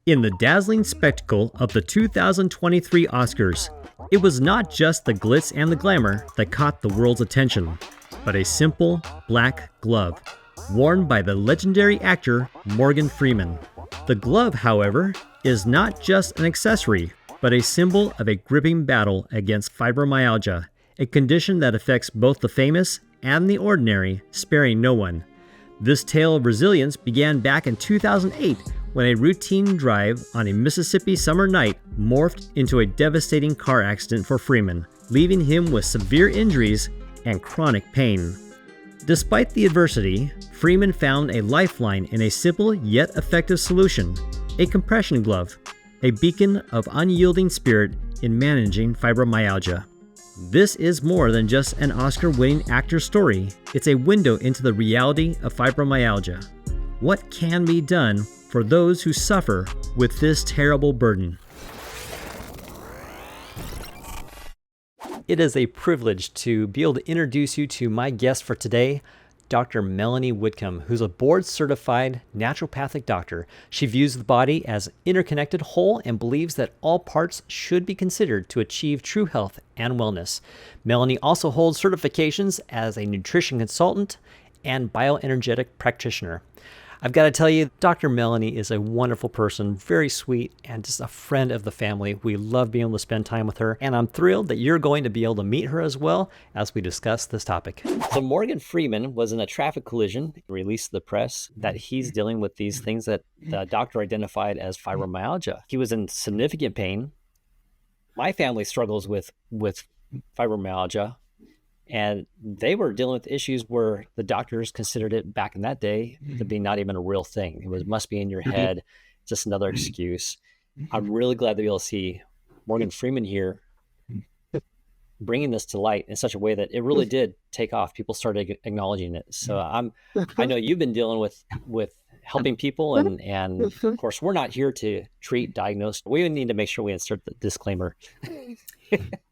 In the dazzling spectacle of the 2023 Oscars, it was not just the glitz and the glamour that caught the world's attention, but a simple black glove, worn by the legendary actor Morgan Freeman. The glove, however, is not just an accessory, but a symbol of a gripping battle against fibromyalgia, a condition that affects both the famous and the ordinary, sparing no one. This tale of resilience began back in 2008 when a routine drive on a Mississippi summer night morphed into a devastating car accident for Freeman, leaving him with severe injuries and chronic pain. Despite the adversity, Freeman found a lifeline in a simple yet effective solution: a compression glove, a beacon of unyielding spirit in managing fibromyalgia. This is more than just an Oscar-winning actor's story. It's a window into the reality of fibromyalgia. What can be done for those who suffer with this terrible burden? It is a privilege to be able to introduce you to my guest for today, Dr. Melanie Whitcomb, who's a board-certified naturopathic doctor. She views the body as interconnected whole and believes that all parts should be considered to achieve true health and wellness. Melanie also holds certifications as a nutrition consultant and bioenergetic practitioner. I've got to tell you, Dr. Melanie is a wonderful person, very sweet, and just a friend of the family. We love being able to spend time with her, and I'm thrilled that you're going to be able to meet her as well as we discuss this topic. So Morgan Freeman was in a traffic collision, released to the press that he's dealing with these things that the doctor identified as fibromyalgia. He was in significant pain. My family struggles with fibromyalgia. And they were dealing with issues where the doctors considered it back in that day to be not even a real thing. It must be in your head, just another excuse. I'm really glad to be able to see Morgan Freeman here bringing this to light in such a way that it really did take off. People started acknowledging it. So I know you've been dealing with helping people, and of course, we're not here to treat, diagnose. We need to make sure we insert the disclaimer.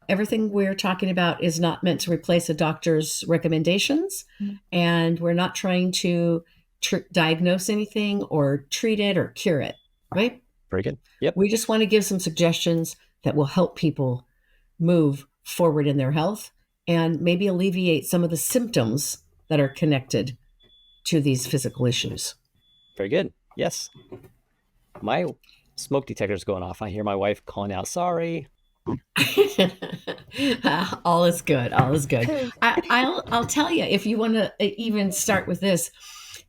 Everything we're talking about is not meant to replace a doctor's recommendations, and we're not trying to diagnose anything or treat it or cure it, right? Very good. Yep. We just want to give some suggestions that will help people move forward in their health and maybe alleviate some of the symptoms that are connected to these physical issues. Very good. Yes. My smoke detector is going off. I hear my wife calling out, sorry. All is good. All is good. I'll tell you, if you want to even start with this,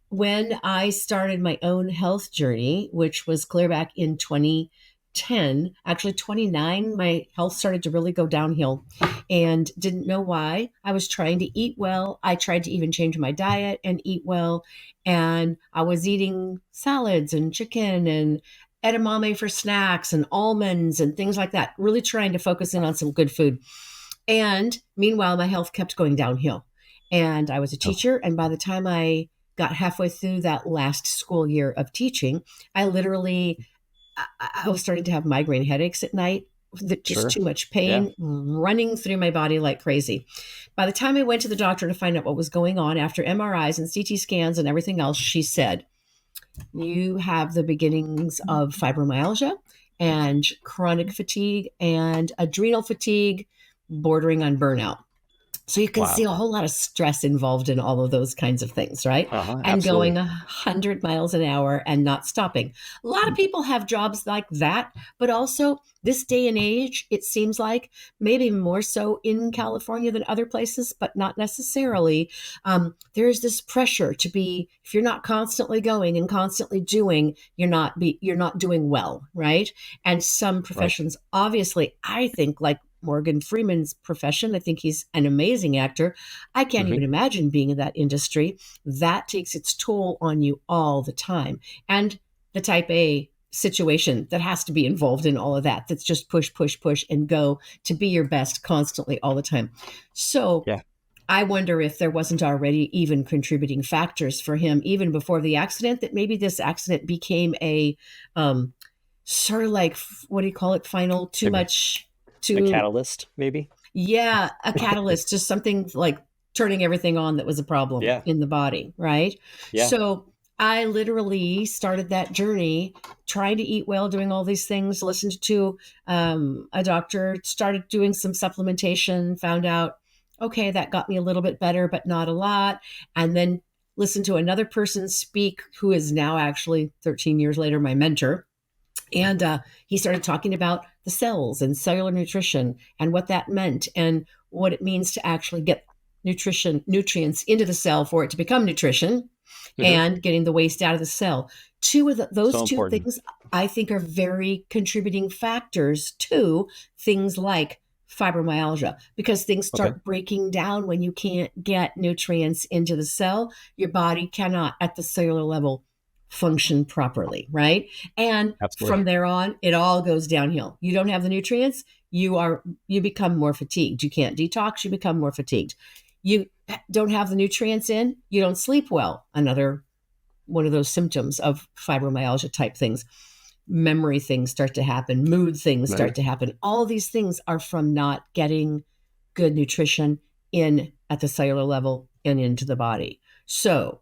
when I started my own health journey, which was clear back in 2010, actually 29, my health started to really go downhill and didn't know why. I was trying to eat well. I tried to even change my diet and eat well. And I was eating salads and chicken and edamame for snacks and almonds and things like that, really trying to focus in on some good food. And meanwhile, my health kept going downhill. And I was a teacher. And by the time I got halfway through that last school year of teaching, I was starting to have migraine headaches at night, just too much pain running through my body like crazy. By the time I went to the doctor to find out what was going on, after MRIs and CT scans and everything else, she said, you have the beginnings of fibromyalgia and chronic fatigue and adrenal fatigue bordering on burnout. So you can see a whole lot of stress involved in all of those kinds of things, right? And absolutely. going 100 miles an hour and not stopping. A lot of people have jobs like that, but also this day and age, it seems like maybe more so in California than other places, but not necessarily. There's this pressure to be, if you're not constantly going and constantly doing, you're not doing well, right? And some professions, obviously, I think like Morgan Freeman's profession. I think he's an amazing actor. I can't even imagine being in that industry. That takes its toll on you all the time. And the type A situation that has to be involved in all of that. That's just push, push, push and go to be your best constantly all the time. So I wonder if there wasn't already even contributing factors for him, even before the accident, that maybe this accident became a sort of like, what do you call it? A catalyst, maybe? Yeah, a catalyst, just something like turning everything on that was a problem in the body, right? Yeah. So I literally started that journey trying to eat well, doing all these things, listened to a doctor, started doing some supplementation, found out, okay, that got me a little bit better, but not a lot. And then listened to another person speak who is now actually 13 years later, my mentor. And he started talking about the cells and cellular nutrition and what that meant and what it means to actually get nutrients into the cell for it to become nutrition Hmm. and getting the waste out of the cell. Those So two important. things I think are very contributing factors to things like fibromyalgia because things Okay. start breaking down when you can't get nutrients into the cell. Your body cannot, at the cellular level, function properly, right? And Absolutely. from there on, it all goes downhill. You don't have the nutrients, you become more fatigued. You can't detox, you become more fatigued. You don't have the nutrients in, you don't sleep well. Another one of those symptoms of fibromyalgia type things. Memory things start to happen, mood things Right. start to happen. All these things are from not getting good nutrition in at the cellular level and into the body. So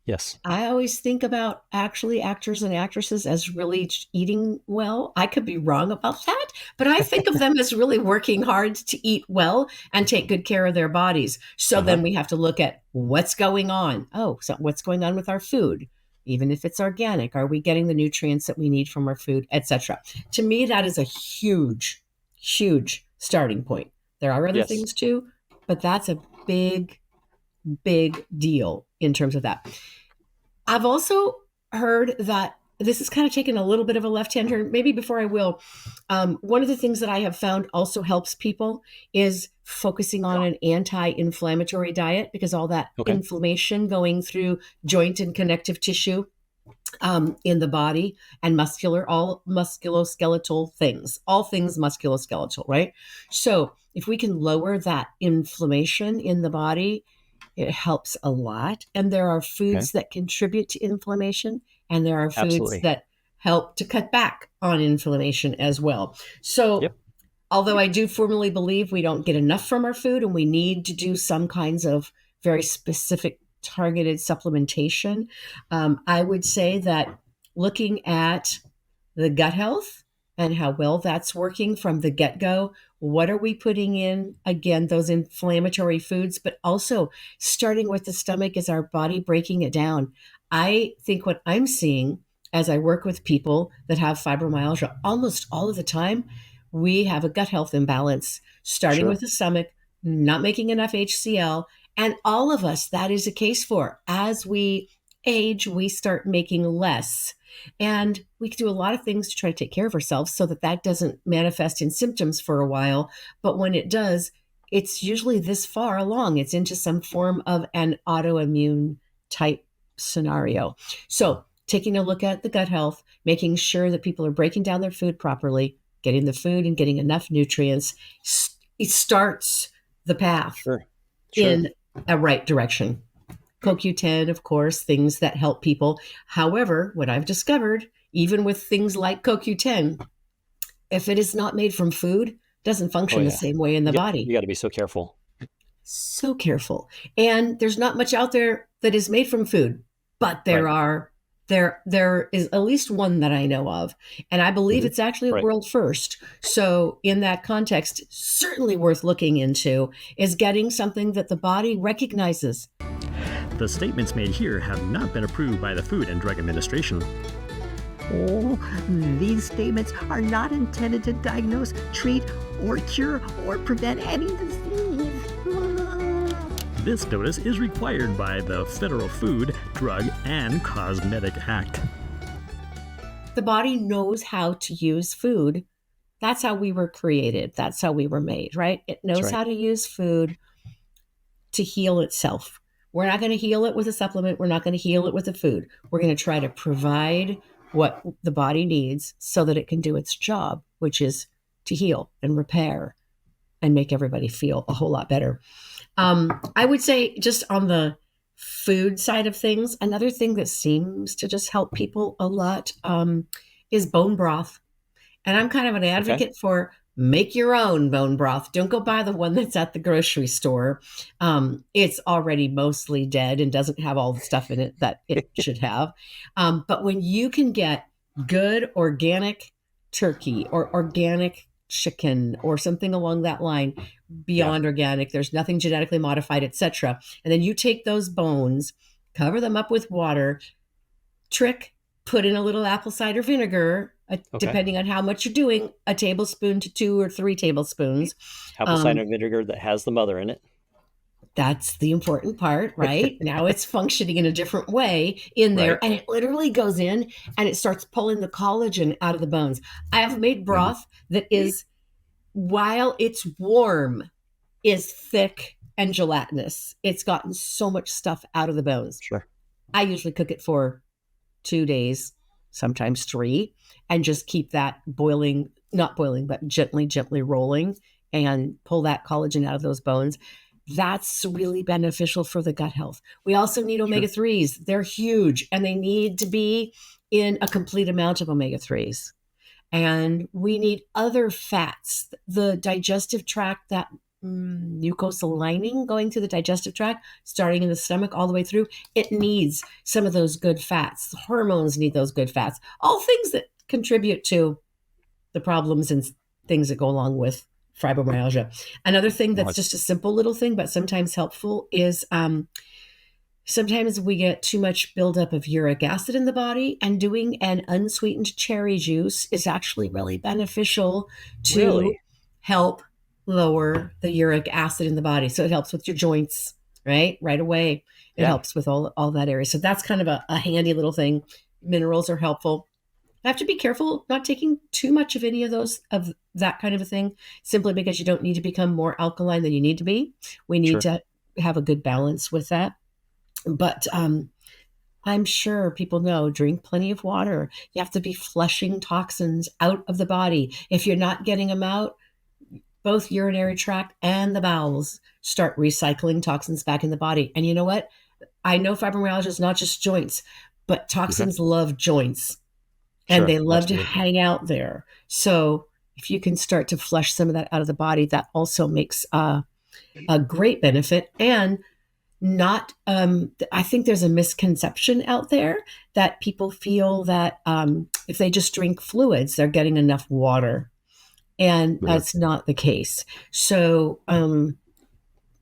Yes. I always think about actually actors and actresses as really eating well. I could be wrong about that, but I think of them as really working hard to eat well and take good care of their bodies. So Uh-huh. then we have to look at what's going on. Oh, so what's going on with our food? Even if it's organic, are we getting the nutrients that we need from our food, etc.? To me, that is a huge, huge starting point. There are other Yes. things too, but that's a big, big deal in terms of that. I've also heard that this is kind of taken a little bit of a left hand turn. Maybe before I will, one of the things that I have found also helps people is focusing on an anti inflammatory diet because all that Okay. inflammation going through joint and connective tissue in the body and all musculoskeletal things, all things musculoskeletal, right? So if we can lower that inflammation in the body, it helps a lot. And there are Okay. foods that contribute to inflammation, and there are foods Absolutely. that help to cut back on inflammation as well. So, Yep. although I do firmly believe we don't get enough from our food and we need to do some kinds of very specific targeted supplementation, I would say that looking at the gut health and how well that's working from the get go. What are we putting in? Again, those inflammatory foods, but also starting with the stomach, is our body breaking it down? I think what I'm seeing as I work with people that have fibromyalgia, almost all of the time, we have a gut health imbalance, starting with Sure. the stomach, not making enough HCl. And all of us, that is a case for. As we age, we start making less. And we can do a lot of things to try to take care of ourselves so that that doesn't manifest in symptoms for a while. But when it does, it's usually this far along. It's into some form of an autoimmune type scenario. So, taking a look at the gut health, making sure that people are breaking down their food properly, getting the food and getting enough nutrients, it starts the path Sure. Sure. in a right direction. CoQ10, of course, things that help people. However, what I've discovered, even with things like CoQ10, if it is not made from food, doesn't Oh function the yeah. same way in the You body. got to be so careful. So careful. And there's not much out there that is made from food, but Right. there is at least one that I know of. And I believe Hmm. it's actually a Right. world first. So in that context, certainly worth looking into is getting something that the body recognizes. The statements made here have not been approved by the Food and Drug Administration. Oh, these statements are not intended to diagnose, treat, or cure or prevent any disease. This notice is required by the Federal Food, Drug, and Cosmetic Act. The body knows how to use food. That's how we were created. That's how we were made, right? It That's knows right. how to use food to heal itself. We're not going to heal it with a supplement. We're not going to heal it with a food. We're going to try to provide what the body needs so that it can do its job, which is to heal and repair and make everybody feel a whole lot better. I would say, just on the food side of things, another thing that seems to just help people a lot is bone broth. And I'm kind of an Okay. advocate for make your own bone broth. Don't go buy the one that's at the grocery store. It's already mostly dead and doesn't have all the stuff in it that it should have. But when you can get good organic turkey or organic chicken or something along that line, beyond organic, there's nothing genetically modified, etc. And then you take those bones, cover them up with water, put in a little apple cider vinegar, depending on how much you're doing, a tablespoon to 2 or 3 tablespoons. Apple cider vinegar that has the mother in it. That's the important part, right? Now it's functioning in a different way in there. Right. And it literally goes in and it starts pulling the collagen out of the bones. I have made broth that is, while it's warm, is thick and gelatinous. It's gotten so much stuff out of the bones. Sure. I usually cook it for 2 days, sometimes 3, and just keep that boiling, not boiling, but gently rolling and pull that collagen out of those bones. That's really beneficial for the gut health. We also need omega-3s. They're huge, and they need to be in a complete amount of omega-3s. And we need other fats. The digestive tract, that mucosal lining going through the digestive tract, starting in the stomach all the way through, it needs some of those good fats. The hormones need those good fats. All things that contribute to the problems and things that go along with fibromyalgia. Another thing that's just a simple little thing, but sometimes helpful, is sometimes we get too much buildup of uric acid in the body, and doing an unsweetened cherry juice is actually really beneficial to help lower the uric acid in the body. So it helps with your joints, right away. It helps with all that area. So that's kind of a handy little thing. Minerals are helpful. I have to be careful not taking too much of any of those, of that kind of a thing, simply because you don't need to become more alkaline than you need to be. We need to have a good balance with that. But I'm sure people know, drink plenty of water. You have to be flushing toxins out of the body. If you're not getting them out, both urinary tract and the bowels start recycling toxins back in the body. And you know what? I know fibromyalgia is not just joints, but toxins love joints. And they love to hang out there. So if you can start to flush some of that out of the body, that also makes a great benefit. And not, I think there's a misconception out there that people feel that if they just drink fluids, they're getting enough water. And that's not the case. So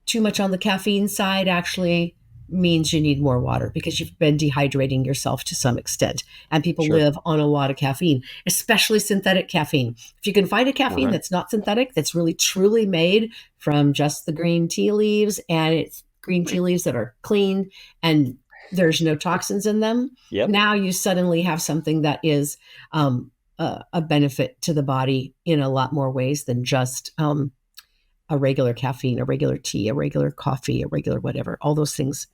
too much on the caffeine side actually means you need more water, because you've been dehydrating yourself to some extent. And people live on a lot of caffeine, especially synthetic caffeine. If you can find a caffeine that's not synthetic, that's really truly made from just the green tea leaves, and it's green tea leaves that are clean and there's no toxins in them, now you suddenly have something that is a benefit to the body in a lot more ways than just a regular caffeine, a regular tea, a regular coffee, a regular whatever. All those things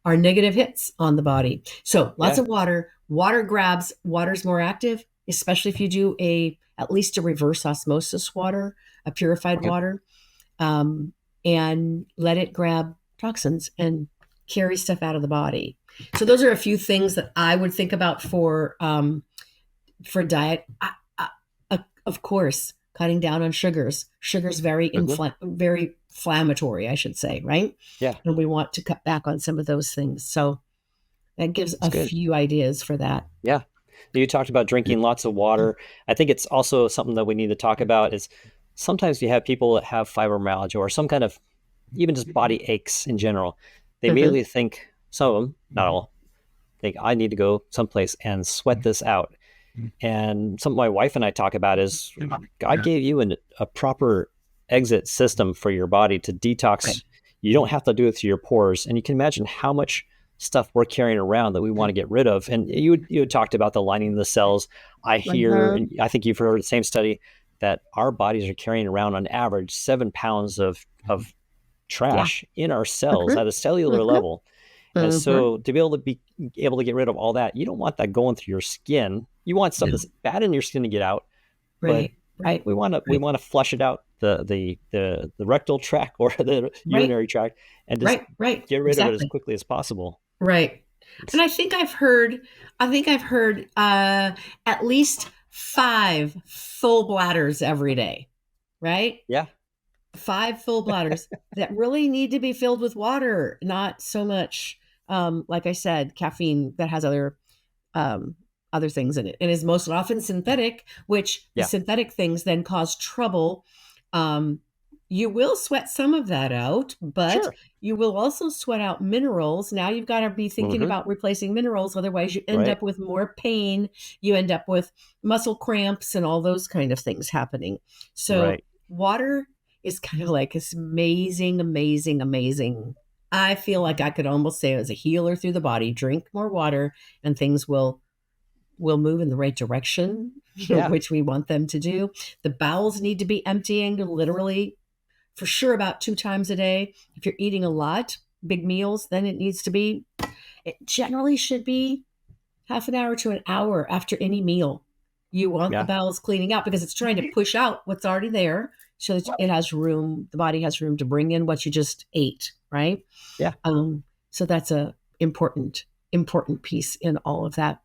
are negative hits on the body. So lots of water. Water's more active, especially if you do at least a reverse osmosis water, a purified water, and let it grab toxins and carry stuff out of the body. So those are a few things that I would think about for diet. Of course, cutting down on sugars. Sugar's very inflammatory, I should say, right? Yeah. And we want to cut back on some of those things. So that gives few ideas for that. Yeah. You talked about drinking lots of water. I think it's also something that we need to talk about is sometimes you have people that have fibromyalgia or some kind of even just body aches in general. They immediately think, some of them, not all, think I need to go someplace and sweat this out. And something my wife and I talk about is God gave you a proper exit system for your body to detox. Okay. You don't have to do it through your pores. And you can imagine how much stuff we're carrying around that we want to get rid of. And you had talked about the lining of the cells. I hear, and I think you've heard the same study, that our bodies are carrying around on average 7 pounds of trash in our cells at a cellular level. And so to be able to get rid of all that, you don't want that going through your skin. You want stuff that's bad in your skin to get out. Right. We want to flush it out the rectal tract or the urinary tract and just get rid of it as quickly as possible. Right. And I think I've heard at least 5 full bladders every day. right? Yeah. 5 full bladders that really need to be filled with water, not so much, like I said, caffeine that has um, other things in it. It is most often synthetic, which the Yeah. synthetic things then cause trouble. Um, you will sweat some of that out, but Sure. you will also sweat out minerals. Now you've got to be thinking Hmm. about replacing minerals. Otherwise, you end Right. up with more pain. You end up with muscle cramps and all those kind of things happening. So, Right. water is kind of like this amazing, amazing, amazing. I feel like I could almost say as a healer through the body. Drink more water, and things will move in the right direction, Yeah. which we want them to do. The bowels need to be emptying literally for sure about 2 times a day. If you're eating a lot, big meals, then it generally should be half an hour to an hour after any meal. You want the Yeah. bowels cleaning out because it's trying to push out what's already there so that it has room, the body has room to bring in what you just ate, right? Yeah. So that's a important piece in all of that.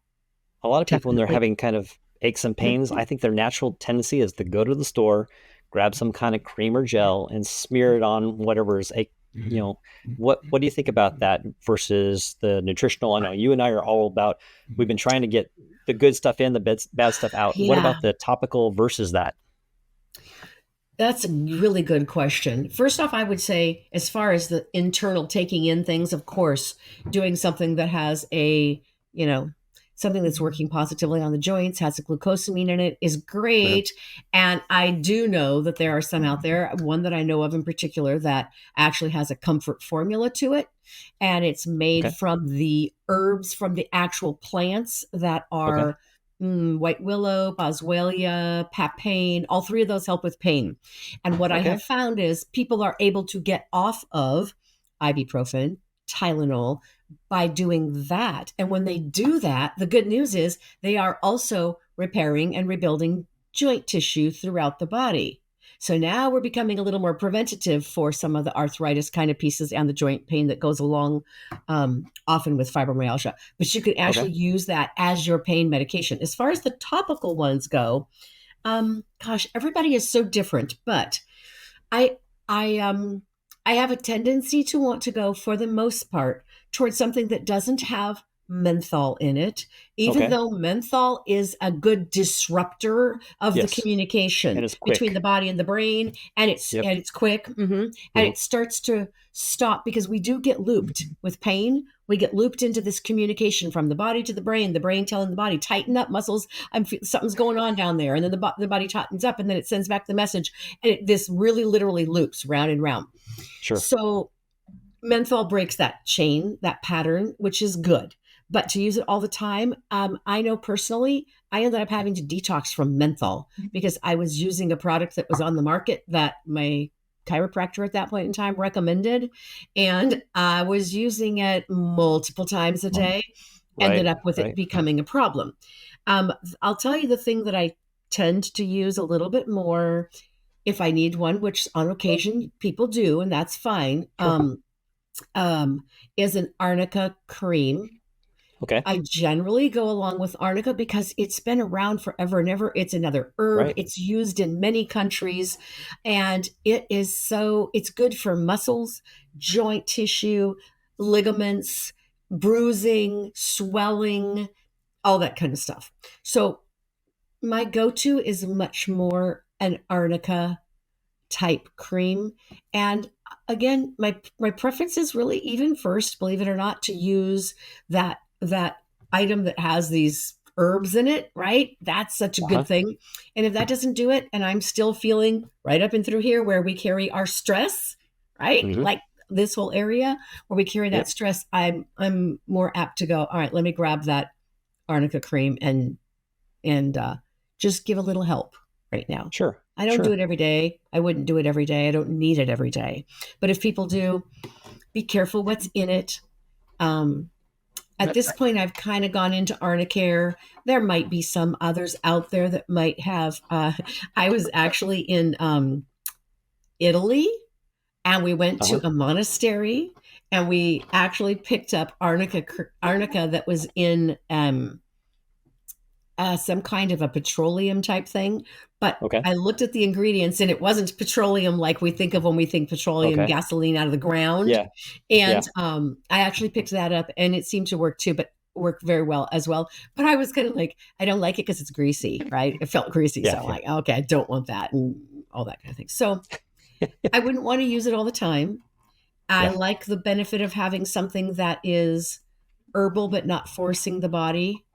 A lot of people, when they're Definitely. having kind of aches and pains, I think their natural tendency is to go to the store, grab some kind of cream or gel, and smear it on whatever is ache. What do you think about that versus the nutritional? I know you and I are all about. We've been trying to get the good stuff in, the bad stuff out. What Yeah, about the topical versus that? that's a really good question. First off, I would say, as far as the internal taking in things, of course, doing something that has you know, something that's working positively on the joints, has a glucosamine in it, is Sure. great. And I do know that there are some out there, one that I know of in particular, that actually has a comfort formula to it. And it's made Okay. from the herbs from the actual plants that Okay. are white willow, boswellia, papain. All three of those help with pain. And what I Okay. have found is people are able to get off of ibuprofen, Tylenol by doing that. And when they do that, the good news is they are also repairing and rebuilding joint tissue throughout the body. So now we're becoming a little more preventative for some of the arthritis kind of pieces and the joint pain that goes along often with fibromyalgia. But you can Okay. actually use that as your pain medication. As far as the topical ones go, gosh, everybody is so different, but I I I have a tendency to want to go for the most part towards something that doesn't have menthol in it, even Okay. though menthol is a good disruptor of the Yes. communication And it's between the quick. body and the brain, and Yep. it's quick, and Hmm. it starts to stop because we do get looped with pain. We get looped into this communication from the body to the brain telling the body tighten up muscles. Something's going on down there, and then the body tightens up, and then it sends back the message, and this really literally loops round and round. Sure. So menthol breaks that chain, that pattern, which is good. But to use it all the time, I know personally, I ended up having to detox from menthol because I was using a product that was on the market that my chiropractor at that point in time recommended. And I was using it multiple times a day, ended Right. up with it Right. becoming a problem. I'll tell you the thing that I tend to use a little bit more if I need one, which on occasion people do, and that's fine. Sure. Um, is an arnica cream. Okay. I generally go along with arnica because it's been around forever and ever. It's another herb. Right. It's used in many countries, and it's good for muscles, joint tissue, ligaments, bruising, swelling, all that kind of stuff. So my go-to is much more an arnica type cream. And again, my preference is really even first, believe it or not, to use that item that has these herbs in it, right? That's such a Uh good huh. thing. And if that doesn't do it, and I'm still feeling right up and through here where we carry our stress, right? Hmm. Like this whole area where we carry that Yep. stress, I'm more apt to go, all right, let me grab that arnica cream and just give a little help right now. Sure. I don't do Sure. it every day. I wouldn't do it every day. I don't need it every day. But if people do, be careful what's in it. Um, at this point, I've kind of gone into Arnicare. There might be some others out there that might have. I was actually in Italy, and we went Uh to huh. a monastery, and we actually picked up arnica that was in some kind of a petroleum type thing. But Okay. I looked at the ingredients and it wasn't petroleum like we think of when we think petroleum, Okay. gasoline out of the ground. Yeah. And Yeah. I actually picked that up and it seemed to work too, but worked very well as well. But I was kind of like, I don't like it because it's greasy, right? It felt greasy. So Yeah. I'm like, okay, I don't want that and all that kind of thing. So I wouldn't want to use it all the time. I Yeah. like the benefit of having something that is herbal, but not forcing the body.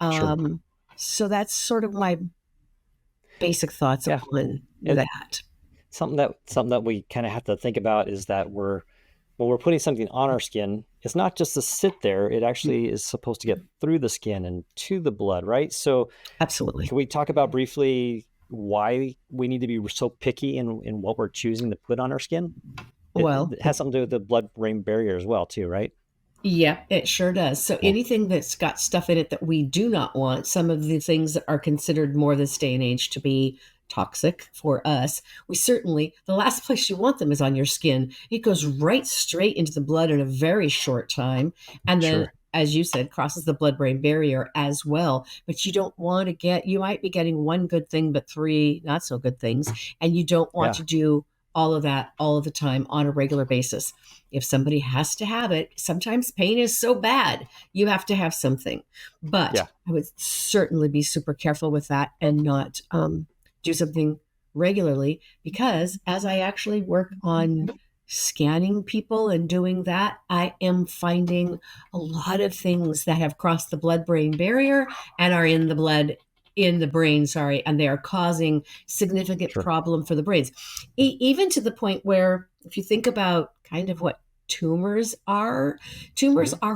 Sure. So that's sort of my basic thoughts Yeah. on And that. something that we kind of have to think about is that when we're putting something on our skin, it's not just to sit there. It actually is supposed to get through the skin and to the blood, right? So Absolutely. can we talk about briefly why we need to be so picky in what we're choosing to put on our skin? Well, It has something to do with the blood-brain barrier as well, too, right? yeah, it sure does. So Yeah. anything that's got stuff in it that we do not want, some of the things that are considered more this day and age to be toxic for us, we certainly, the last place you want them is on your skin. It goes right straight into the blood in a very short time. And then, Sure. as you said, crosses the blood-brain barrier as well. But you don't want to you might be getting one good thing, but three not so good things. And you don't want Yeah. to do all of that all of the time on a regular basis. If somebody has to have it, sometimes pain is so bad, you have to have something. But Yeah. I would certainly be super careful with that and not do something regularly, because as I actually work on scanning people and doing that, I am finding a lot of things that have crossed the blood-brain barrier and are in the blood, in the brain, sorry, and they are causing significant Sure. problem for the brains. Even to the point where, if you think about kind of what tumors are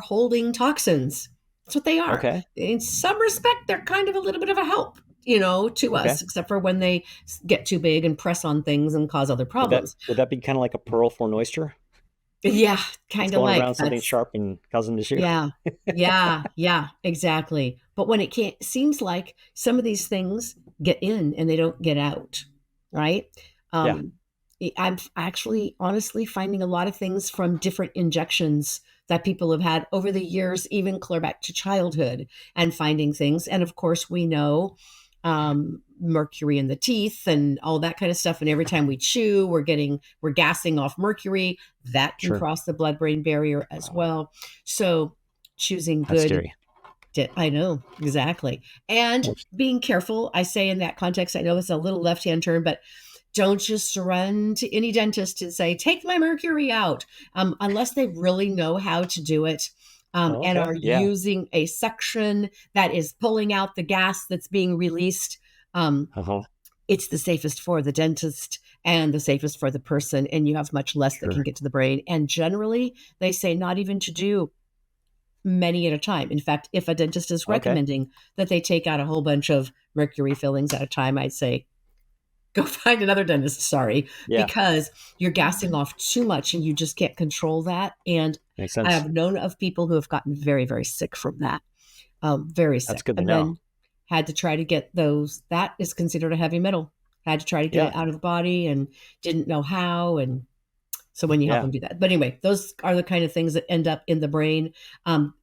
holding toxins. That's what they are. Okay. In some respect, they're kind of a little bit of a help, to Okay. us, except for when they get too big and press on things and cause other problems. Would that be kind of like a pearl for an oyster? Yeah, It's kind of going like around something that's, sharp and causing issue. yeah, yeah, exactly. But when it can't, seems like some of these things get in and they don't get out, right? Yeah. I'm actually honestly finding a lot of things from different injections that people have had over the years, even clear back to childhood, and finding things. And of course, we know mercury in the teeth and all that kind of stuff. And every time we chew, we're gassing off mercury. That can Sure. cross the blood-brain barrier as well. So choosing That's good. scary. I know, exactly. And being careful, I say in that context, I know it's a little left-hand turn, but don't just run to any dentist and say, take my mercury out, unless they really know how to do it. And Okay. are Yeah. using a suction that is pulling out the gas that's being released. Uh-huh. It's the safest for the dentist and the safest for the person, and you have much less that can Sure. get to the brain. And generally, they say not even to do many at a time. In fact, if a dentist is Okay. recommending that they take out a whole bunch of mercury fillings at a time, I'd say, go find another dentist, sorry, Yeah. because you're gassing off too much and you just can't control that. And Makes I sense. have known of people who have gotten very, very sick from that, very sick. That's good to And know. then had to try to get those, that is considered a heavy metal, had to try to get Yeah. it out of the body and didn't know how. And so when you help Yeah. them do that. But anyway, those are the kind of things that end up in the brain.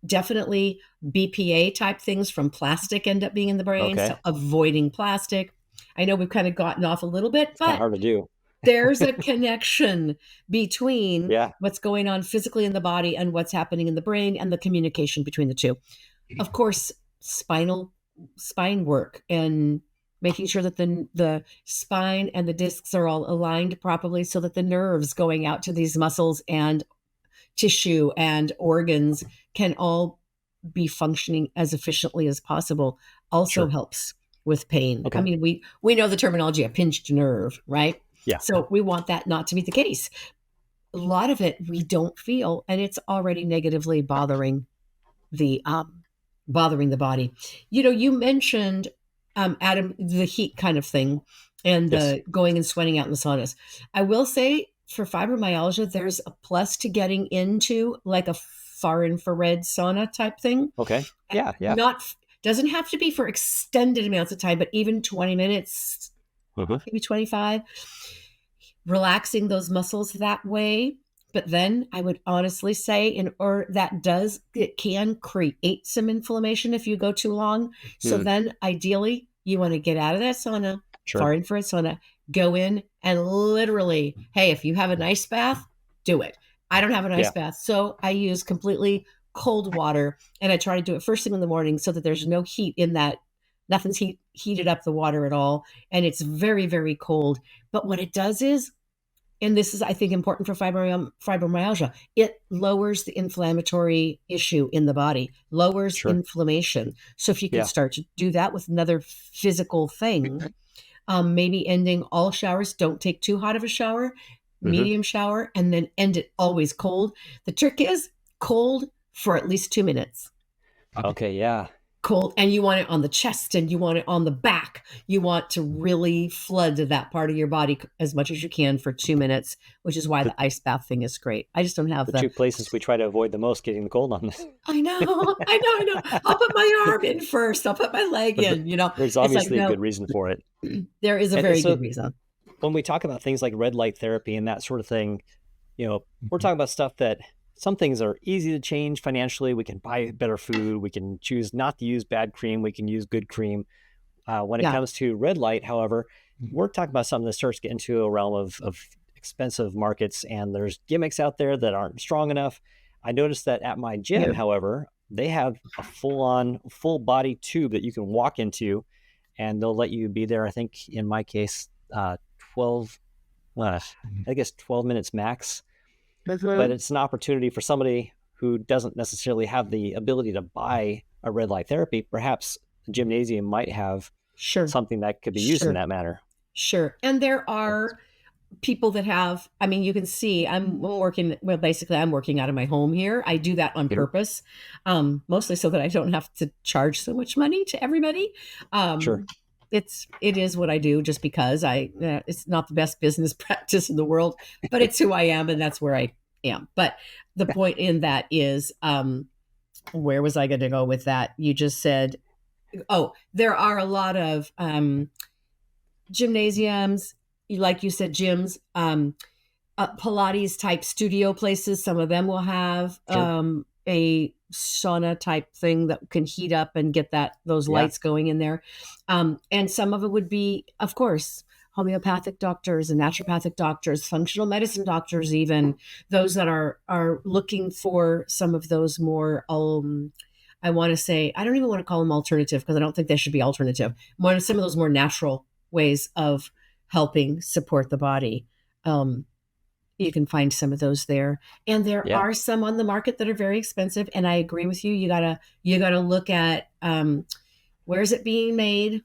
Definitely BPA type things from plastic end up being in the brain. Okay. So avoiding plastic. I know we've kind of gotten off a little bit, It's kind of but hard to do. there's a connection between Yeah. what's going on physically in the body and what's happening in the brain and the communication between the two. Of course, spine work and making sure that the spine and the discs are all aligned properly so that the nerves going out to these muscles and tissue and organs can all be functioning as efficiently as possible also Sure. helps with pain. Okay. I mean, we know the terminology, a pinched nerve, right? Yeah. So we want that not to be the case. A lot of it we don't feel, and it's already negatively bothering the body. You mentioned, Adam, the heat kind of thing and Yes. the going and sweating out in the saunas. I will say for fibromyalgia, there's a plus to getting into like a far infrared sauna type thing. Okay. Yeah. Yeah. Doesn't have to be for extended amounts of time, but even 20 minutes, Uh-huh. maybe 25, relaxing those muscles that way But then I would honestly say, it can create some inflammation if you go too long. So then ideally, you want to get out of that sauna, far Sure. infrared sauna, go in and literally, hey, if you have an ice bath, do it. I don't have an ice Yeah. bath. So I use completely cold water, and I try to do it first thing in the morning so that there's no heat in that. Nothing's heated up the water at all. And it's very, very cold. But what it does is, and this is, I think, important for fibromyalgia, it lowers the inflammatory issue in the body, lowers Sure. inflammation. So if you can Yeah. start to do that with another physical thing, maybe ending all showers, don't take too hot of a shower, medium shower, and then end it always cold. The trick is cold for at least 2 minutes. Okay. Yeah. Cold, and you want it on the chest and you want it on the back. You want to really flood that part of your body as much as you can for 2 minutes, which is why the ice bath thing is great. I just don't have The two places we try to avoid the most getting the cold on this. I know. I'll put my arm in first. I'll put my leg in, There's It's like, obviously a no, good reason for it. there is a And very so good reason. when we talk about things like red light therapy and that sort of thing, we're talking about stuff that some things are easy to change financially. We can buy better food. We can choose not to use bad cream. We can use good cream. When it Yeah. comes to red light, however, we're talking about something that starts to get into a realm of expensive markets, and there's gimmicks out there that aren't strong enough. I noticed that at my gym, Yeah. however, they have a full body tube that you can walk into, and they'll let you be there. I think in my case, 12 minutes max. But it's an opportunity for somebody who doesn't necessarily have the ability to buy a red light therapy. Perhaps the gymnasium might have Sure. something that could be used Sure. in that manner. Sure. And there are people that have, you can see I'm working out of my home here. I do that on purpose, mostly so that I don't have to charge so much money to everybody. Sure. It is what I do just because it's not the best business practice in the world, but it's who I am and that's where I am. But the point in that is, where was I going to go with that? You just said, there are a lot of gymnasiums, like you said, gyms, Pilates type studio places. Some of them will have a sauna type thing that can heat up and get those lights going in there. And some of it would be, of course, homeopathic doctors and naturopathic doctors, functional medicine doctors, even those that are looking for some of those more, I want to say, I don't even want to call them alternative because I don't think they should be alternative. Some of those more natural ways of helping support the body. You can find some of those there, and there are some on the market that are very expensive. And I agree with you. You gotta look at where is it being made,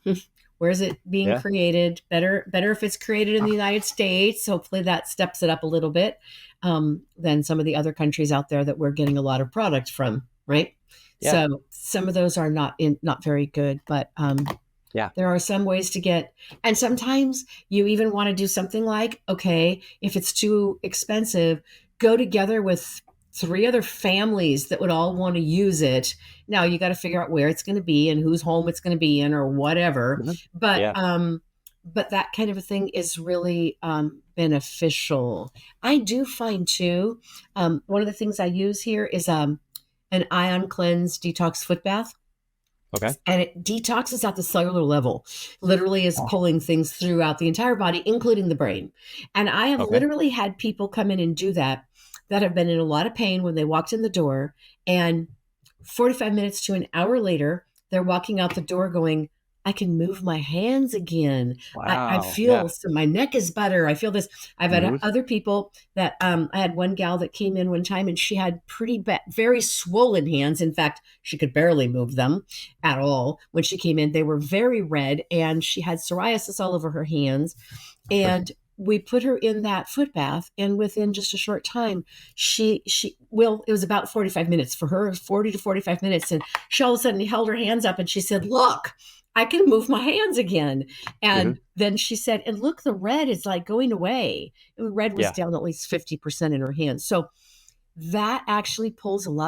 where is it being created. Better if it's created in the United States. Hopefully that steps it up a little bit than some of the other countries out there that we're getting a lot of product from. Right. Yeah. So some of those are not very good, but there are some ways to get, and sometimes you even want to do something like, okay, if it's too expensive, go together with 3 other families that would all want to use it. Now you got to figure out where it's going to be and whose home it's going to be in or whatever. But that kind of a thing is really beneficial. I do find too, one of the things I use here is an ion cleanse detox foot bath. Okay. And it detoxes at the cellular level, literally is pulling things throughout the entire body, including the brain. And I have literally had people come in and do that have been in a lot of pain when they walked in the door. And 45 minutes to an hour later, they're walking out the door going, I can move my hands again. I feel so my neck is better. I feel this. I've had other people that I had one gal that came in one time and she had very swollen hands. In fact, she could barely move them at all. When she came in, they were very red and she had psoriasis all over her hands. And we put her in that foot bath, and within just a short time, it was about 45 minutes for her, 40 to 45 minutes. And she all of a sudden held her hands up and she said, look, I can move my hands again. And then she said, and look, the red is like going away. And red was down at least 50% in her hands. So that actually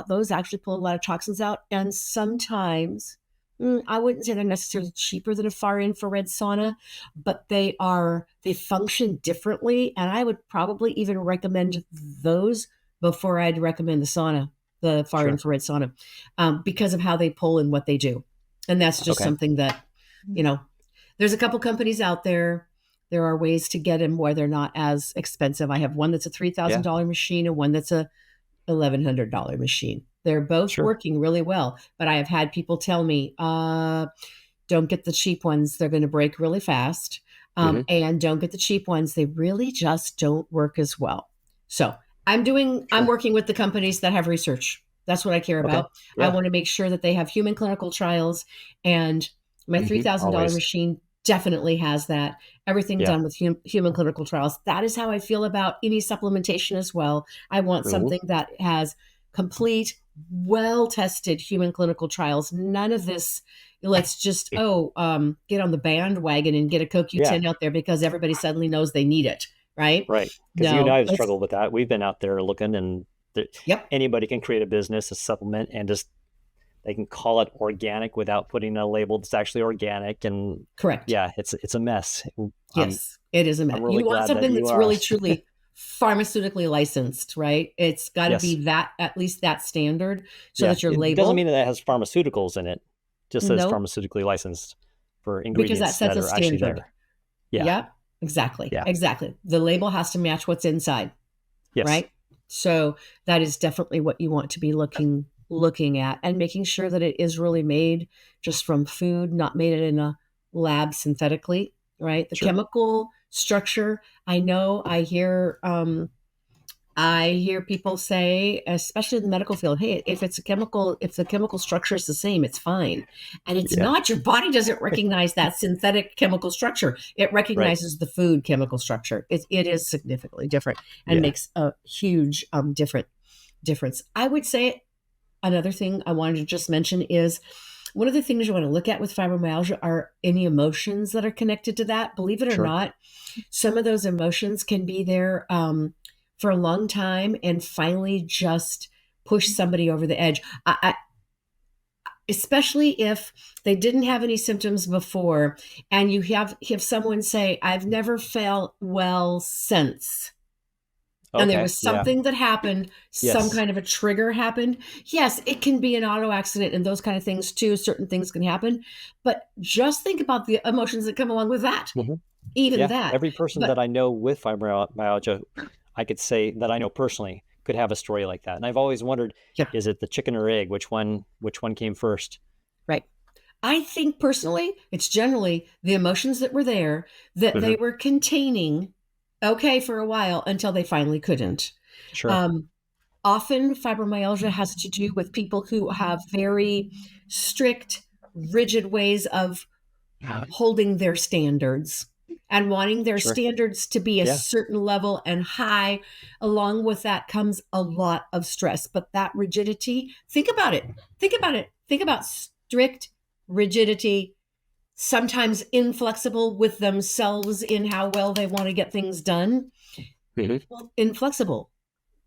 those actually pull a lot of toxins out. And sometimes I wouldn't say they're necessarily cheaper than a far infrared sauna, but they function differently. And I would probably even recommend those before I'd recommend the far Sure. infrared sauna, because of how they pull and what they do. And that's just Okay. something that, there's a couple companies out there. There are ways to get them where they're not as expensive. I have one that's a $3,000 machine and one that's a $1,100 machine. They're both working really well, but I have had people tell me, don't get the cheap ones. They're going to break really fast. And don't get the cheap ones. They really just don't work as well. So I'm working with the companies that have research. That's what I care about. Yeah. I want to make sure that they have human clinical trials, and my $3,000 machine definitely has that. Everything done with human clinical trials. That is how I feel about any supplementation as well. I want something that has complete, well-tested human clinical trials. None of this, let's just, get on the bandwagon and get a CoQ10 out there because everybody suddenly knows they need it, right? Right. Because you and I have struggled with that. We've been out there looking, and anybody can create a business, a supplement, and just they can call it organic without putting a label that's actually organic. And correct. Yeah, it's a mess. Yes, it is a mess. Really you want something that's really truly pharmaceutically licensed, right? It's got to be that, at least that standard, so that your label doesn't mean that it has pharmaceuticals in it. Just says pharmaceutically licensed for ingredients because that sets that are actually there. Yeah, exactly. Yeah, exactly. The label has to match what's inside. Yes. Right. So that is definitely what you want to be looking at, and making sure that it is really made just from food, not made in a lab synthetically, right? The chemical structure. I know I hear people say, especially in the medical field, hey, if the chemical structure is the same, it's fine. And it's not. Your body doesn't recognize that synthetic chemical structure. It recognizes the food chemical structure. It is significantly different and makes a huge difference. I would say another thing I wanted to just mention is, one of the things you want to look at with fibromyalgia are any emotions that are connected to that. Believe it or not, some of those emotions can be there for a long time and finally just push somebody over the edge. Especially if they didn't have any symptoms before, and you have someone say, I've never felt well since. And there was something that happened, some kind of a trigger happened. Yes, it can be an auto accident and those kind of things too. Certain things can happen. But just think about the emotions that come along with that. Even that. Every person that I know with fibromyalgia, I could say that I know personally, could have a story like that. And I've always wondered, is it the chicken or egg? Which one came first? Right. I think personally, it's generally the emotions that were there that they were containing for a while until they finally couldn't. Often fibromyalgia has to do with people who have very strict, rigid ways of holding their standards and wanting their standards to be a certain level and high. Along with that comes a lot of stress. But that rigidity, think about it. Think about strict rigidity, sometimes inflexible with themselves in how well they want to get things done. Well, inflexible.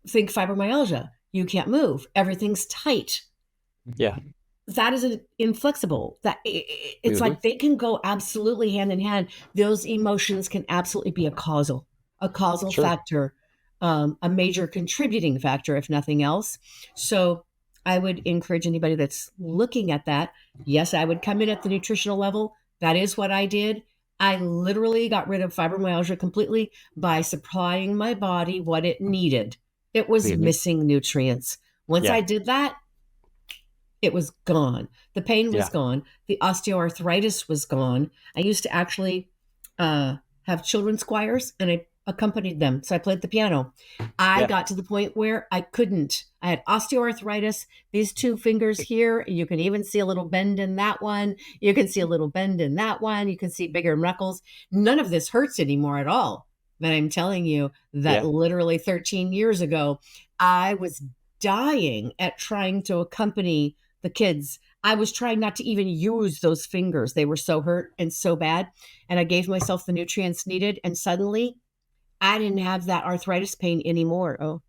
Think fibromyalgia. You can't move. Everything's tight. Yeah. That is an inflexible. That it's like they can go absolutely hand in hand. Those emotions can absolutely be a causal factor, a major contributing factor, if nothing else. So I would encourage anybody that's looking at that. Yes, I would come in at the nutritional level. That is what I did. I literally got rid of fibromyalgia completely by supplying my body what it needed. It was missing nutrients. Once I did that, it was gone. The pain was gone. The osteoarthritis was gone. I used to actually have children's choirs, and I accompanied them. So I played the piano. I got to the point where I couldn't. I had osteoarthritis, these two fingers here. You can even see a little bend in that one. You can see a little bend in that one. You can see bigger knuckles. None of this hurts anymore at all. But I'm telling you that literally 13 years ago, I was dying at trying to accompany the kids. I was trying not to even use those fingers. They were so hurt and so bad. And I gave myself the nutrients needed. And suddenly I didn't have that arthritis pain anymore.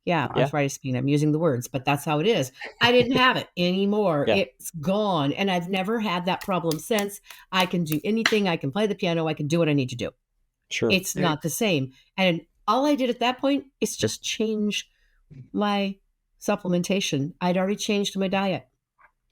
Yeah, Yeah. arthritis pain. I'm using the words, but that's how it is. I didn't have it anymore. Yeah. It's gone. And I've never had that problem since. I can do anything. I can play the piano. I can do what I need to do. Sure. It's not the same. And all I did at that point is just change my supplementation. I'd already changed my diet.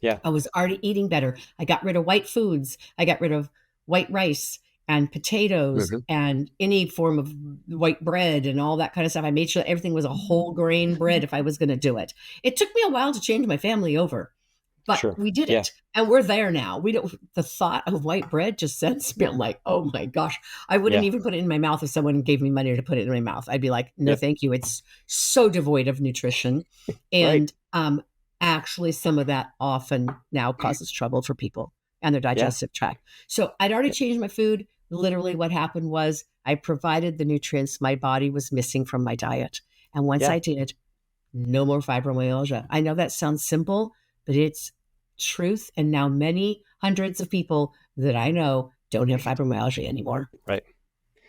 Yeah. I was already eating better. I got rid of white foods. I got rid of white rice and potatoes and any form of white bread and all that kind of stuff. I made sure everything was a whole grain bread if I was going to do it. It took me a while to change my family over, but we did it, and we're there now. We don't. The thought of white bread just sends me. I'm like, oh my gosh, I wouldn't even put it in my mouth if someone gave me money to put it in my mouth. I'd be like, no, thank you. It's so devoid of nutrition, and actually, some of that often now causes trouble for people and their digestive tract. So I'd already changed my food. Literally what happened was I provided the nutrients my body was missing from my diet. And once I did, no more fibromyalgia. I know that sounds simple, but it's truth. And now many hundreds of people that I know don't have fibromyalgia anymore. Right.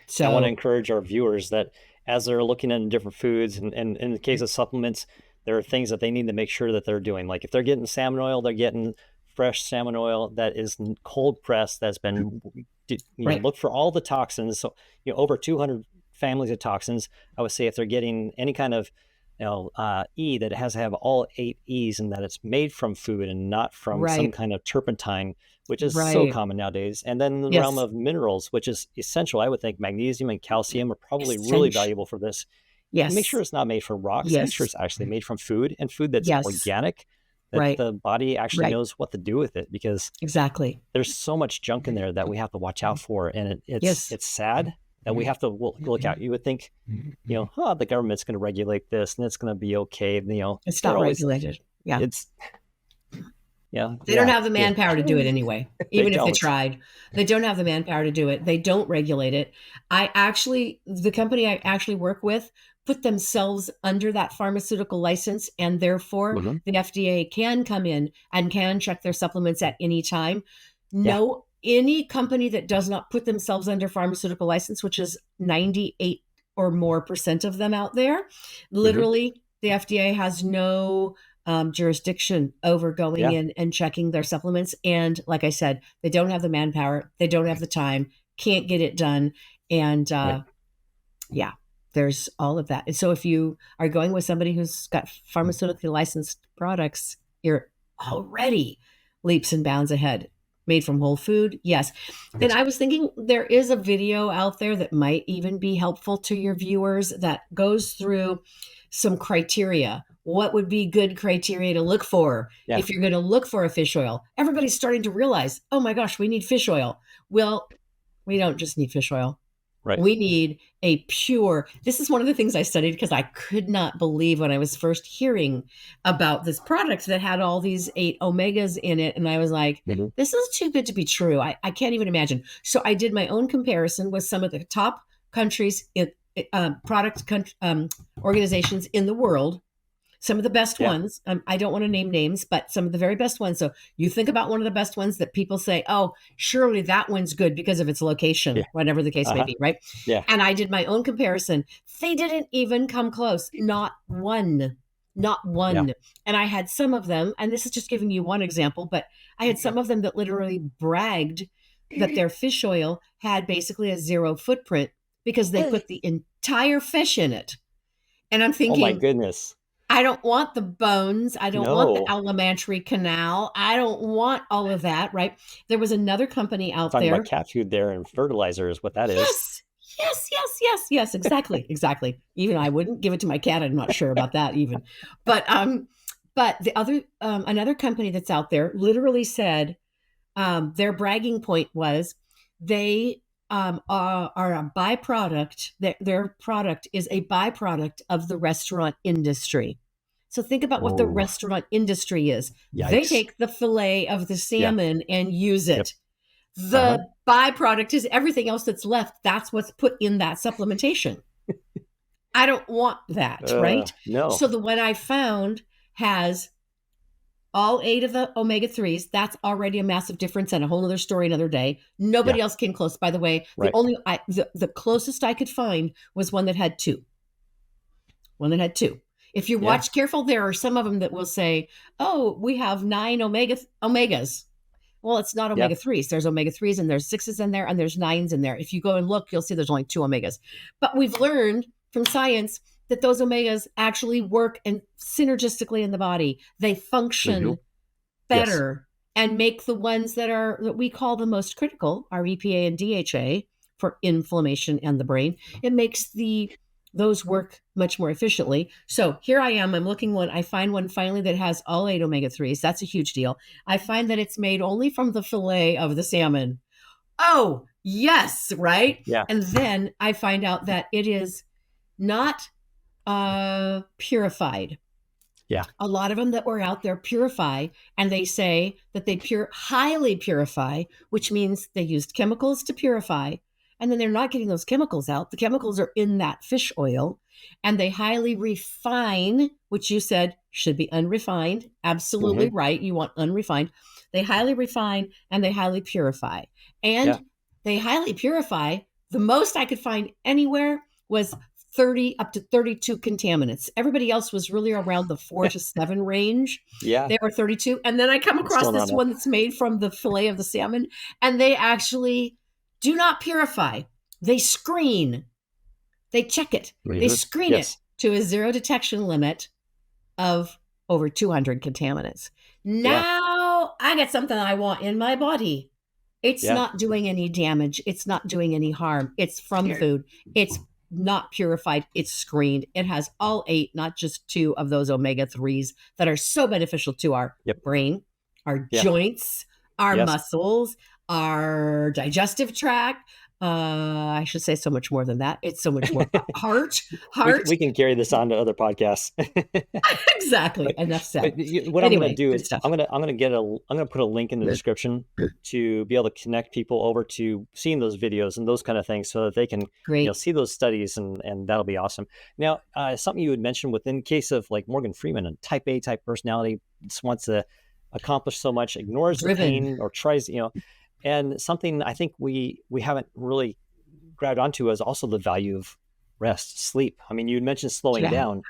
So I want to encourage our viewers that as they're looking at different foods and in the case of supplements, there are things that they need to make sure that they're doing. Like if they're getting salmon oil, they're getting fresh salmon oil that is cold pressed, that's been look for all the toxins. So over 200 families of toxins. I would say if they're getting any kind of E, that it has to have all 8 E's, and that it's made from food and not from some kind of turpentine, which is so common nowadays. And then in the realm of minerals, which is essential, I would think magnesium and calcium are probably really valuable for this. Yes. Make sure it's not made from rocks. Make sure it's actually made from food, and food that's organic, that the body actually knows what to do with it, because there's so much junk in there that we have to watch out for. And it's sad that we have to look out. You would think, the government's going to regulate this and it's going to be okay. It's not regulated. Yeah. They don't have the manpower to do it anyway. Even if they tried, they don't have the manpower to do it. They don't regulate it. The company I actually work with put themselves under that pharmaceutical license, and therefore the FDA can come in and can check their supplements at any time. No, any company that does not put themselves under pharmaceutical license, which is 98 or more % of them out there, literally the FDA has no jurisdiction over going in and checking their supplements. And like I said, they don't have the manpower, they don't have the time, can't get it done. And there's all of that. And so if you are going with somebody who's got pharmaceutically licensed products, you're already leaps and bounds ahead. Made from whole food. Yes. And I was thinking there is a video out there that might even be helpful to your viewers that goes through some criteria. What would be good criteria to look for if you're going to look for a fish oil? Everybody's starting to realize, oh my gosh, we need fish oil. Well, we don't just need fish oil. Right. We need a pure, this is one of the things I studied because I could not believe when I was first hearing about this product that had all these 8 omegas in it. And I was like, this is too good to be true. I can't even imagine. So I did my own comparison with some of the top countries, organizations in the world. Some of the best ones, I don't want to name names, but some of the very best ones. So you think about one of the best ones that people say, oh, surely that one's good because of its location, whatever the case may be, right? Yeah. And I did my own comparison. They didn't even come close. Not one. And I had some of them, and this is just giving you one example, but I had some of them that literally bragged that their fish oil had basically a 0 footprint because they put the entire fish in it. And I'm thinking, oh my goodness. I don't want the bones. I don't want the alimentary canal. I don't want all of that, right? There was another company out there. Talking about cat food there and fertilizer is what that is. Yes, exactly. Even I wouldn't give it to my cat. I'm not sure about that even. But the other, another company that's out there literally said their bragging point was they are a byproduct. Their product is a byproduct of the restaurant industry. So think about what the restaurant industry is. Yikes. They take the fillet of the salmon and use it. The byproduct is everything else that's left. That's what's put in that supplementation. I don't want that, right? No. So the one I found has all 8 of the omega-3s. That's already a massive difference and a whole other story another day. Nobody else came close, by the way. The closest I could find was one that had 2. If you watch careful, there are some of them that will say, oh, we have 9 omegas. Well, it's not omega-3s. There's omega-3s and there's 6s in there and there's 9s in there. If you go and look, you'll see there's only 2 omegas. But we've learned from science that those omegas actually work and synergistically in the body. They function better and make the ones that we call the most critical, our EPA and DHA, for inflammation and the brain. It makes those work much more efficiently. So here I am, I'm looking one, I find one finally that has all 8 omega-3s. That's a huge deal. I find that it's made only from the fillet of the salmon. Oh, yes, right? Yeah. And then I find out that it is not purified. Yeah. A lot of them that were out there purify, and they say that they highly purify, which means they used chemicals to purify. And then they're not getting those chemicals out. The chemicals are in that fish oil, and they highly refine, which you said should be unrefined. Absolutely right. You want unrefined. They highly refine and they highly purify. And they highly purify. The most I could find anywhere was 30 up to 32 contaminants. Everybody else was really around the 4 to 7 range. Yeah. They were 32. And then I come across this one that's made from the fillet of the salmon, and they actually do not purify. They screen. They check it. They screen it to a 0 detection limit of over 200 contaminants. Now I get something I want in my body. It's not doing any damage. It's not doing any harm. It's from food. It's not purified. It's screened. It has all 8, not just 2 of those omega-3s that are so beneficial to our brain, our joints, our muscles, our digestive tract. I should say so much more than that. It's so much more. Heart. We can carry this on to other podcasts. Exactly. Enough said. What I'm going to do is I'm going to put a link in the description to be able to connect people over to seeing those videos and those kind of things, so that they can see those studies, and that'll be awesome. Now, something you had mentioned within case of like Morgan Freeman, a type A type personality, just wants to accomplish so much, ignores the pain or tries, and something I think we haven't really grabbed onto is also the value of rest, sleep. I mean, you mentioned slowing down,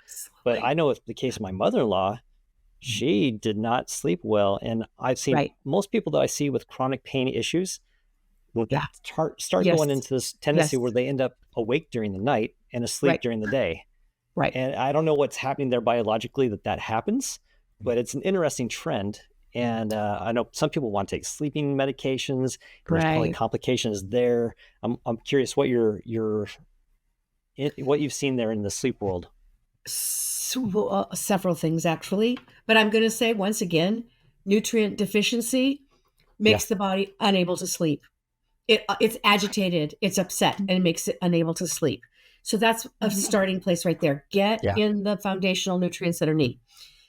but I know with the case of my mother-in-law, she did not sleep well. And I've seen most people that I see with chronic pain issues will start going into this tendency where they end up awake during the night and asleep during the day. Right. And I don't know what's happening there biologically that happens, but it's an interesting trend. And I know some people want to take sleeping medications. There's probably complications there. I'm curious what what you've seen there in the sleep world. Several things actually, but I'm going to say once again, nutrient deficiency makes the body unable to sleep. It's agitated, it's upset, and it makes it unable to sleep. So that's a starting place right there. Get in the foundational nutrients that are needed.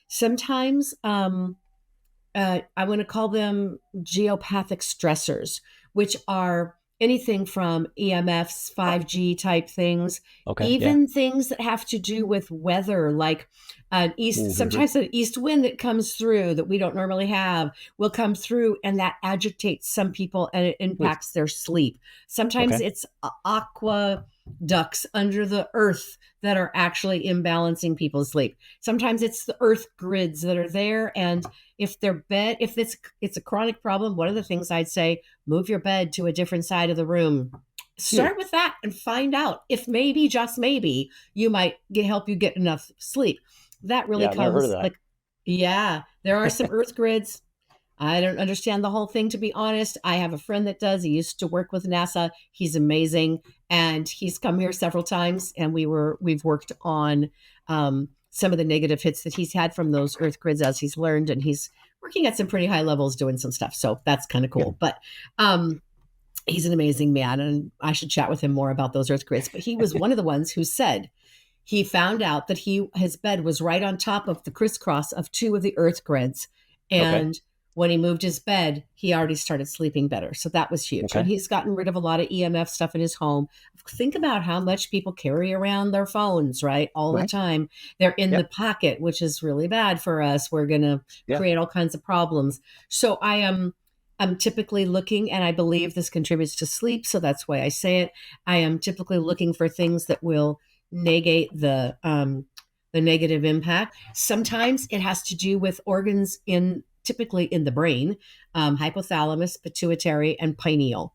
Sometimes I want to call them geopathic stressors, which are anything from EMFs, 5G type things, things that have to do with weather, like sometimes an east wind that comes through that we don't normally have will come through, and that agitates some people and it impacts their sleep. Sometimes it's aqueducts under the earth that are actually imbalancing people's sleep. Sometimes it's the earth grids that are there, and if it's a chronic problem, one of the things I'd say, move your bed to a different side of the room. Start with that and find out if maybe, just maybe, you might help you get enough sleep. That really comes there are some earth grids. I don't understand the whole thing, to be honest. I have a friend that does. He used to work with NASA. He's amazing. And he's come here several times, and we've worked on some of the negative hits that he's had from those earth grids as he's learned, and he's working at some pretty high levels doing some stuff. So that's kind of cool. But he's an amazing man, and I should chat with him more about those earth grids. But he was one of the ones who said he found out that his bed was right on top of the crisscross of 2 of the earth grids. And when he moved his bed, he already started sleeping better. So that was huge. And he's gotten rid of a lot of EMF stuff in his home. Think about how much people carry around their phones, right? All the time. They're in the pocket, which is really bad for us. We're going to create all kinds of problems. So I'm typically looking, and I believe this contributes to sleep, so that's why I say it. I am typically looking for things that will negate the the negative impact. Sometimes it has to do with organs typically in the brain, hypothalamus, pituitary, and pineal.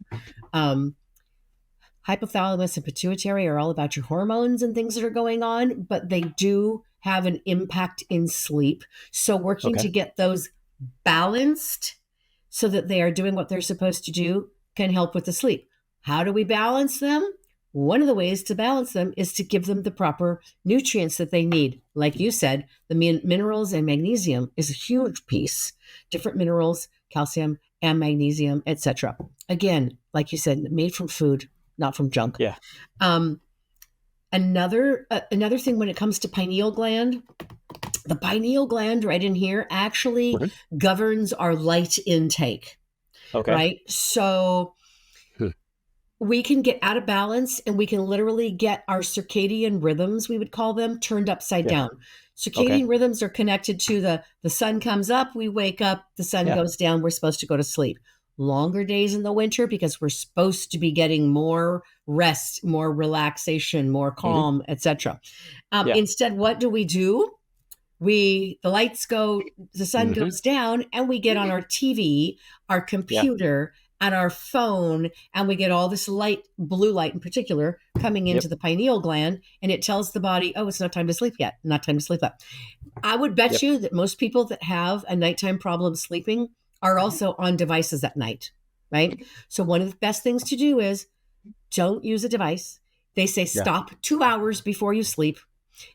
Hypothalamus and pituitary are all about your hormones and things that are going on, but they do have an impact in sleep. So working to get those balanced so that they are doing what they're supposed to do can help with the sleep. How do we balance them? One of the ways to balance them is to give them the proper nutrients that they need. Like you said, the minerals and magnesium is a huge piece. Different minerals, calcium and magnesium, etc. Again, like you said, made from food, not from junk. Yeah. Another thing when it comes to pineal gland, the pineal gland right in here actually governs our light intake. Okay. Right? So we can get out of balance and we can literally get our circadian rhythms, we would call them, turned upside down. Circadian rhythms are connected to the sun comes up, we wake up, the sun goes down, we're supposed to go to sleep. Longer days in the winter because we're supposed to be getting more rest, more relaxation, more calm, etc. Instead, what do? The lights go, the sun goes down, and we get on our TV, our computer, and our phone, and we get all this light, blue light in particular, coming into the pineal gland, and it tells the body, oh, it's not time to sleep yet, not time to sleep yet. I would bet you that most people that have a nighttime problem sleeping are also on devices at night, right? So one of the best things to do is don't use a device. They say stop 2 hours before you sleep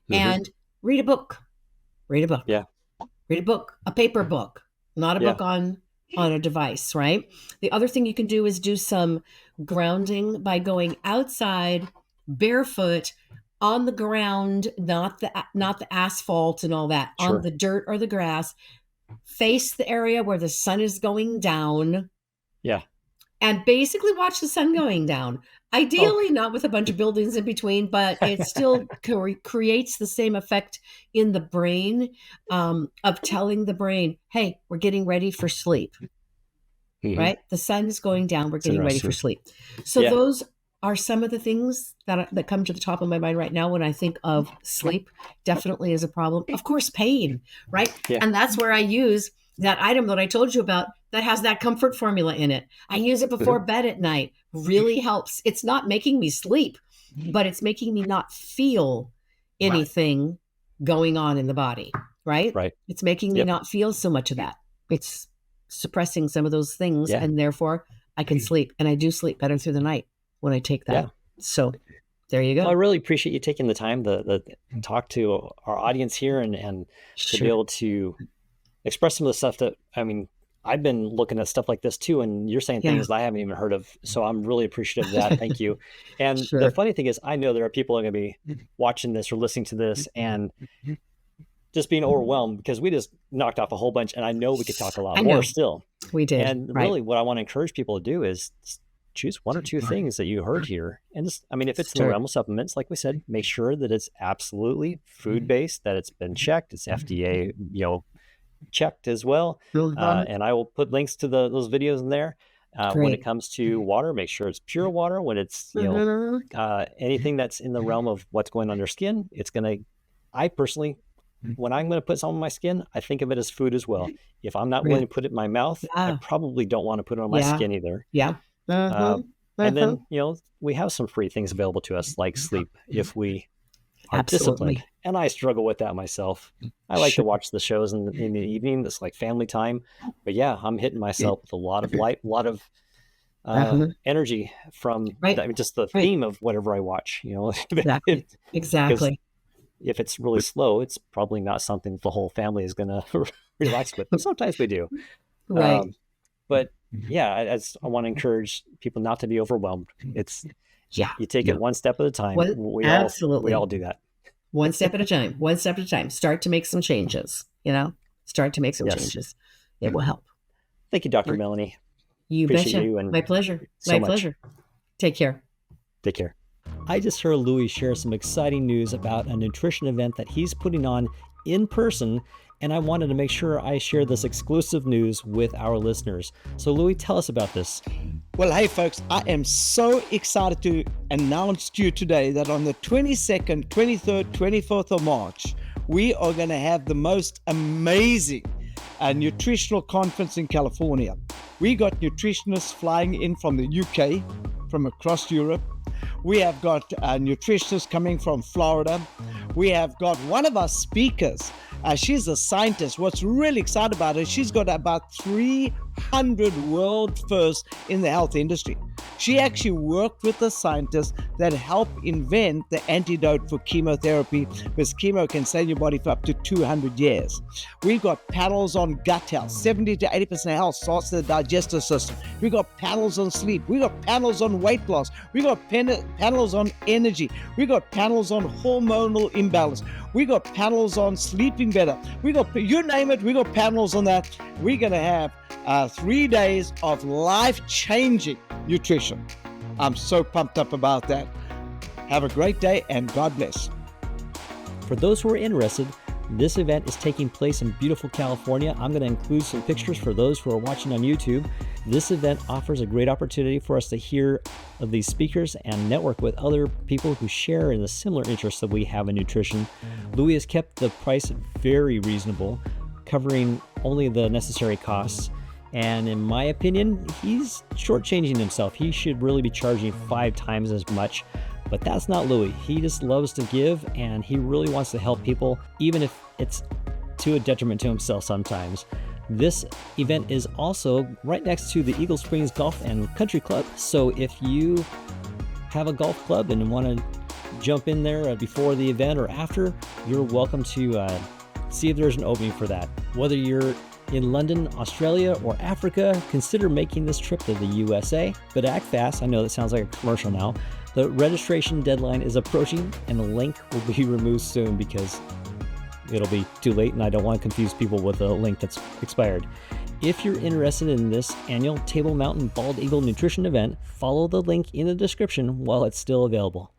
and read a book. Read a book. Yeah. Read a book, a paper book, not a book on a device, right? The other thing you can do is do some grounding by going outside barefoot on the ground, not the asphalt and all that, on the dirt or the grass. Face the area where the sun is going down. Yeah. And basically watch the sun going down. Ideally, not with a bunch of buildings in between, but it still creates the same effect in the brain of telling the brain, hey, we're getting ready for sleep, right? The sun is going down. We're getting ready for sleep. So those are some of the things that come to the top of my mind right now when I think of sleep. Definitely is a problem. Of course, pain, right? Yeah. And that's where I use that item that I told you about that has that comfort formula in it. I use it before bed at night. Really helps. It's not making me sleep, but it's making me not feel anything going on in the body, right? Right. It's making me not feel so much of that. It's suppressing some of those things, and therefore I can sleep. And I do sleep better through the night when I take that. Yeah. So there you go. Well, I really appreciate you taking the time to talk to our audience here and to be able to express some of the stuff that, I mean, I've been looking at stuff like this too, and you're saying things that I haven't even heard of. So I'm really appreciative of that. Thank you. And the funny thing is, I know there are people who are going to be watching this or listening to this and just being overwhelmed because we just knocked off a whole bunch, and I know we could talk a lot more still. We did. And really what I want to encourage people to do is choose one or two things that you heard here. And just, I mean, if it's in the realm of supplements, like we said, make sure that it's absolutely food-based, that it's been checked, it's FDA, checked as well. And I will put links to those videos in there. When it comes to water, make sure it's pure water. When it's, anything that's in the realm of what's going on your skin, it's going to, I personally, when I'm going to put something on my skin, I think of it as food as well. If I'm not willing to put it in my mouth, I probably don't want to put it on my skin either. Yeah. And then, we have some free things available to us, like sleep, if we are disciplined. And I struggle with that myself. I like to watch the shows in the evening. It's like family time. But I'm hitting myself with a lot of light, a lot of energy from just the theme of whatever I watch. Exactly. If it's really slow, it's probably not something the whole family is going to relax with. But sometimes we do. Right. But I want to encourage people not to be overwhelmed. It's you take it one step at a time. We all do that. One step at a time. Start to make some changes. Start to make some changes. It will help. Thank you, Dr. Melanie. You betcha. My pleasure. My pleasure. Take care. Take care. I just heard Louis share some exciting news about a nutrition event that he's putting on in person, and I wanted to make sure I share this exclusive news with our listeners. So Louis, tell us about this. Well, hey folks, I am so excited to announce to you today that on the 22nd, 23rd, 24th of March, we are going to have the most amazing nutritional conference in California. We got nutritionists flying in from the UK, from across Europe. We have got nutritionists coming from Florida. We have got one of our speakers. She's a scientist. What's really exciting about her, she's got about 300 world firsts in the health industry. She actually worked with the scientists that helped invent the antidote for chemotherapy, because chemo can stay in your body for up to 200 years. We've got panels on gut health. 70 to 80% of health starts in the digestive system. We've got panels on sleep. We've got panels on weight loss. We've got panels on energy. We've got panels on hormonal imbalance. We got panels on sleeping better. We got, you name it, we got panels on that. We're going to have 3 days of life-changing nutrition. I'm so pumped up about that. Have a great day and God bless. For those who are interested, this event is taking place in beautiful California. I'm going to include some pictures for those who are watching on YouTube. This event offers a great opportunity for us to hear of these speakers and network with other people who share in the similar interests that we have in nutrition. Louis has kept the price very reasonable, covering only the necessary costs. And in my opinion, he's shortchanging himself. He should really be charging 5 times as much. But that's not Louis. He just loves to give, and he really wants to help people, even if it's to a detriment to himself sometimes. This event is also right next to the Eagle Springs Golf and Country Club. So if you have a golf club and want to jump in there before the event or after, you're welcome to see if there's an opening for that. Whether you're in London, Australia, or Africa, consider making this trip to the USA. But act fast. I know that sounds like a commercial now. The registration deadline is approaching, and the link will be removed soon because it'll be too late, and I don't want to confuse people with a link that's expired. If you're interested in this annual Table Mountain Bald Eagle Nutrition event, follow the link in the description while it's still available.